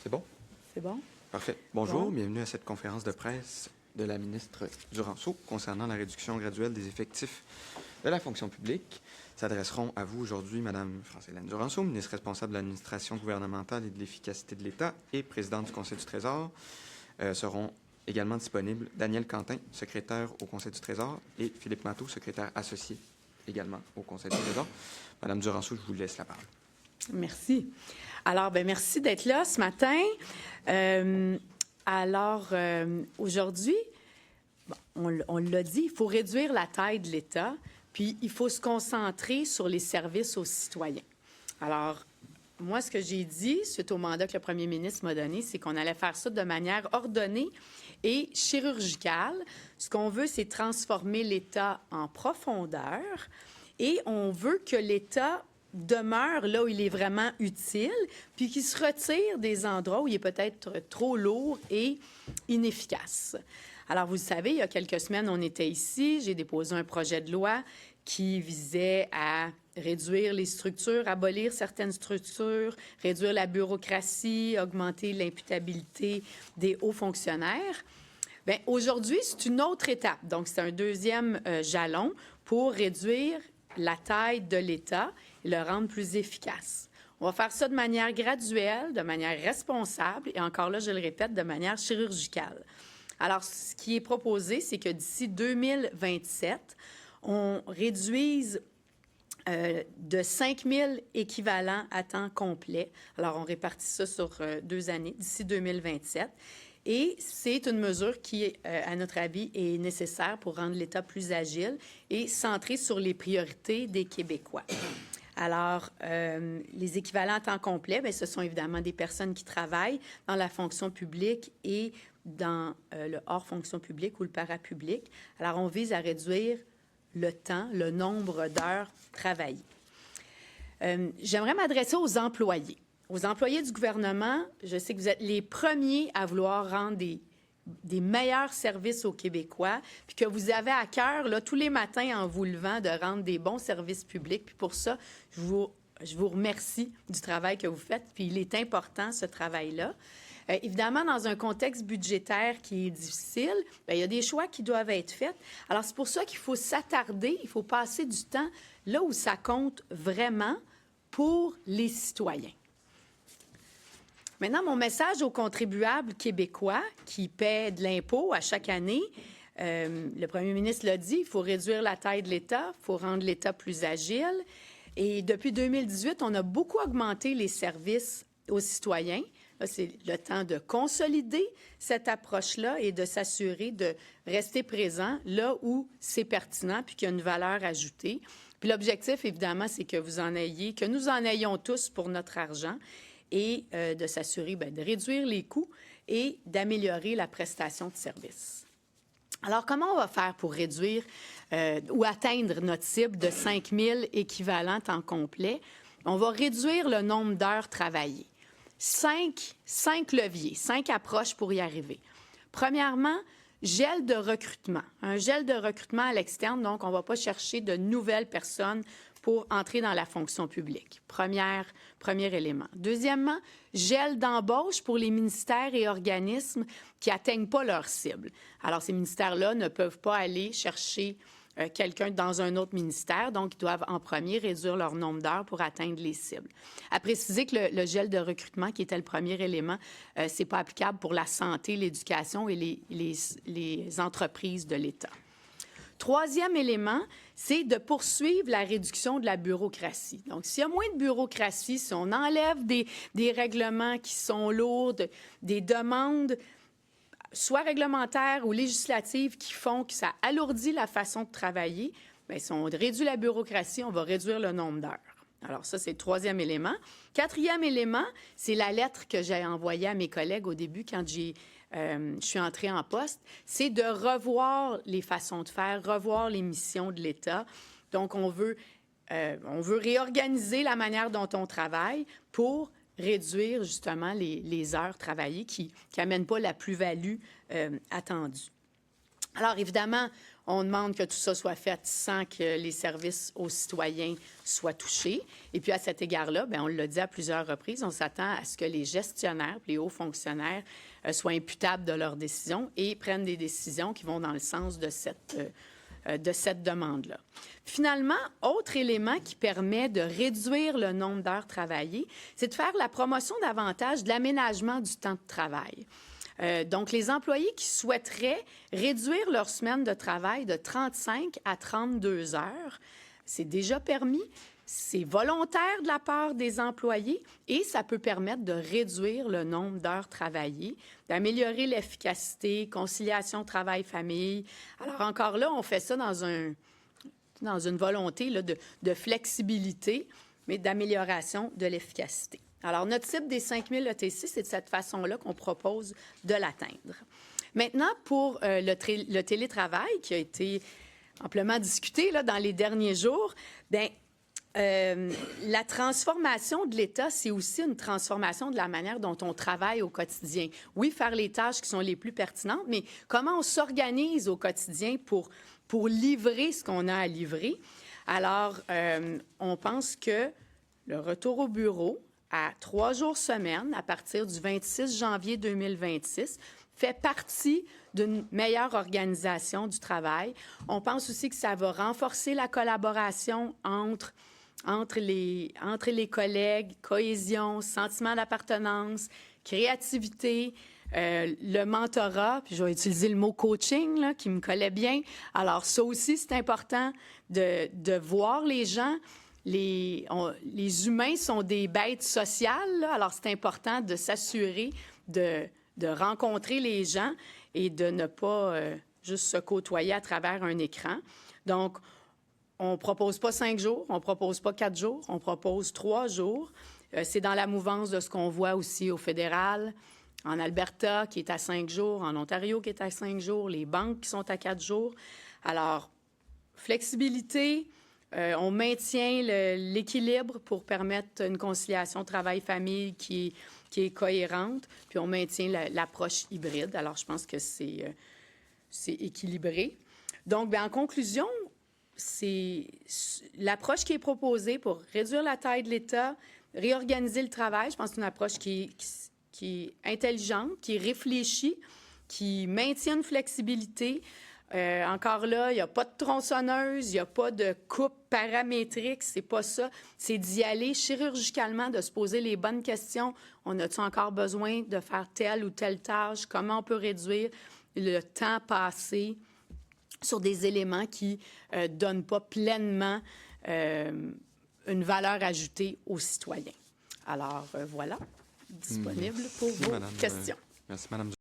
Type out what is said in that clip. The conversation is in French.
C'est bon? C'est bon? Parfait. Bonjour, Bon. bienvenue à cette conférence de presse de la ministre Duranceau concernant la réduction graduelle des effectifs de la fonction publique. S'adresseront à vous aujourd'hui Mme France-Hélène Duranceau, ministre responsable de l'administration gouvernementale et de l'efficacité de l'État et présidente du Conseil du Trésor. Seront également disponibles Daniel Quentin, secrétaire au Conseil du Trésor, et Philippe Matteau, secrétaire associé également au Conseil du Trésor. Madame Duranceau, je vous laisse la parole. Merci. Alors, merci d'être là ce matin. Aujourd'hui, on l'a dit, il faut réduire la taille de l'État, puis il faut se concentrer sur les services aux citoyens. Alors, moi, ce que j'ai dit, suite au mandat que le premier ministre m'a donné, c'est qu'on allait faire ça de manière ordonnée et chirurgicale. Ce qu'on veut, c'est transformer l'État en profondeur et on veut que l'État demeure là où il est vraiment utile, puis qu'il se retire des endroits où il est peut-être trop lourd et inefficace. Alors, vous le savez, il y a quelques semaines, on était ici, j'ai déposé un projet de loi qui visait à réduire les structures, abolir certaines structures, réduire la bureaucratie, augmenter l'imputabilité des hauts fonctionnaires. Bien, aujourd'hui, c'est une autre étape. Donc, c'est un deuxième jalon pour réduire la taille de l'État et le rendre plus efficace. On va faire ça de manière graduelle, de manière responsable et encore là, je le répète, de manière chirurgicale. Alors, ce qui est proposé, c'est que d'ici 2027, on réduise de 5 000 équivalents à temps complet. Alors, on répartit ça sur 2 années, d'ici 2027. Et c'est une mesure qui, à notre avis, est nécessaire pour rendre l'État plus agile et centré sur les priorités des Québécois. Alors, les équivalents à temps complet, bien, ce sont évidemment des personnes qui travaillent dans la fonction publique et dans le hors fonction publique ou le parapublic. Alors, on vise à réduire le temps, le nombre d'heures travaillées. J'aimerais m'adresser aux employés. Aux employés du gouvernement, je sais que vous êtes les premiers à vouloir rendre des meilleurs services aux Québécois, puis que vous avez à cœur, là, tous les matins, en vous levant, de rendre des bons services publics. Puis pour ça, je vous remercie du travail que vous faites, puis il est important, ce travail-là. Évidemment, dans un contexte budgétaire qui est difficile, bien, il y a des choix qui doivent être faits. Alors, c'est pour ça qu'il faut s'attarder, il faut passer du temps là où ça compte vraiment pour les citoyens. Maintenant, mon message aux contribuables québécois qui paient de l'impôt à chaque année, le premier ministre l'a dit, il faut réduire la taille de l'État, il faut rendre l'État plus agile. Et depuis 2018, on a beaucoup augmenté les services aux citoyens. Là, c'est le temps de consolider cette approche-là et de s'assurer de rester présent là où c'est pertinent puis qu'il y a une valeur ajoutée. Puis l'objectif, évidemment, c'est que que nous en ayons tous pour notre argent et de s'assurer de réduire les coûts et d'améliorer la prestation de service. Alors, comment on va faire pour réduire ou atteindre notre cible de 5 000 équivalents temps complet? On va réduire le nombre d'heures travaillées. 5 leviers, 5 approches pour y arriver. Premièrement, gel de recrutement. Un gel de recrutement à l'externe, donc on ne va pas chercher de nouvelles personnes pour entrer dans la fonction publique. Premier élément. Deuxièmement, gel d'embauche pour les ministères et organismes qui n'atteignent pas leur cible. Alors, ces ministères-là ne peuvent pas aller chercher quelqu'un dans un autre ministère, donc ils doivent en premier réduire leur nombre d'heures pour atteindre les cibles. À préciser que le gel de recrutement, qui était le premier élément, ce n'est pas applicable pour la santé, l'éducation et les entreprises de l'État. Troisième élément, c'est de poursuivre la réduction de la bureaucratie. Donc, s'il y a moins de bureaucratie, si on enlève des règlements qui sont lourds, des demandes soit réglementaires ou législatives qui font que ça alourdit la façon de travailler, bien, si on réduit la bureaucratie, on va réduire le nombre d'heures. Alors ça, c'est le troisième élément. Quatrième élément, c'est la lettre que j'ai envoyée à mes collègues au début quand je suis entrée en poste, c'est de revoir les façons de faire, revoir les missions de l'État. Donc, on veut réorganiser la manière dont on travaille pour réduire justement les heures travaillées qui n'amènent pas la plus-value attendue. Alors, évidemment, On demande que tout ça soit fait sans que les services aux citoyens soient touchés. Et puis, à cet égard-là, bien, on l'a dit à plusieurs reprises, on s'attend à ce que les gestionnaires, les hauts fonctionnaires soient imputables de leurs décisions et prennent des décisions qui vont dans le sens de cette demande-là. Finalement, autre élément qui permet de réduire le nombre d'heures travaillées, c'est de faire la promotion davantage de l'aménagement du temps de travail. Donc, les employés qui souhaiteraient réduire leur semaine de travail de 35 à 32 heures, c'est déjà permis, c'est volontaire de la part des employés et ça peut permettre de réduire le nombre d'heures travaillées, d'améliorer l'efficacité, conciliation travail-famille. Alors, encore là, on fait ça dans une volonté là, de flexibilité, mais d'amélioration de l'efficacité. Alors, notre cible des 5 000 ETC, c'est de cette façon-là qu'on propose de l'atteindre. Maintenant, pour le télétravail, qui a été amplement discuté là, dans les derniers jours, bien, la transformation de l'État, c'est aussi une transformation de la manière dont on travaille au quotidien. Oui, faire les tâches qui sont les plus pertinentes, mais comment on s'organise au quotidien pour livrer ce qu'on a à livrer. Alors, on pense que le retour au bureau à 3 jours semaine, à partir du 26 janvier 2026, fait partie d'une meilleure organisation du travail. On pense aussi que ça va renforcer la collaboration entre les collègues, cohésion, sentiment d'appartenance, créativité, le mentorat, puis je vais utiliser le mot coaching, là, qui me collait bien. Alors, ça aussi, c'est important de voir les gens. Les humains sont des bêtes sociales, là, alors c'est important de s'assurer de rencontrer les gens et de ne pas juste se côtoyer à travers un écran. Donc, on ne propose pas 5 jours, on ne propose pas 4 jours, on propose 3 jours. C'est dans la mouvance de ce qu'on voit aussi au fédéral, en Alberta, qui est à 5 jours, en Ontario, qui est à 5 jours, les banques qui sont à 4 jours. Alors, flexibilité, on maintient l'équilibre pour permettre une conciliation travail-famille qui est cohérente, puis on maintient l'approche hybride. Alors, je pense que c'est équilibré. Donc, bien, en conclusion, c'est l'approche qui est proposée pour réduire la taille de l'État, réorganiser le travail. Je pense que c'est une approche qui est intelligente, qui est réfléchie, qui maintient une flexibilité. Encore là, il n'y a pas de tronçonneuse, il n'y a pas de coupe paramétrique, c'est pas ça. C'est d'y aller chirurgicalement, de se poser les bonnes questions. On a-t-il encore besoin de faire telle ou telle tâche? Comment on peut réduire le temps passé sur des éléments qui ne donnent pas pleinement une valeur ajoutée aux citoyens? Alors, voilà, disponible pour vos questions. Merci, Mme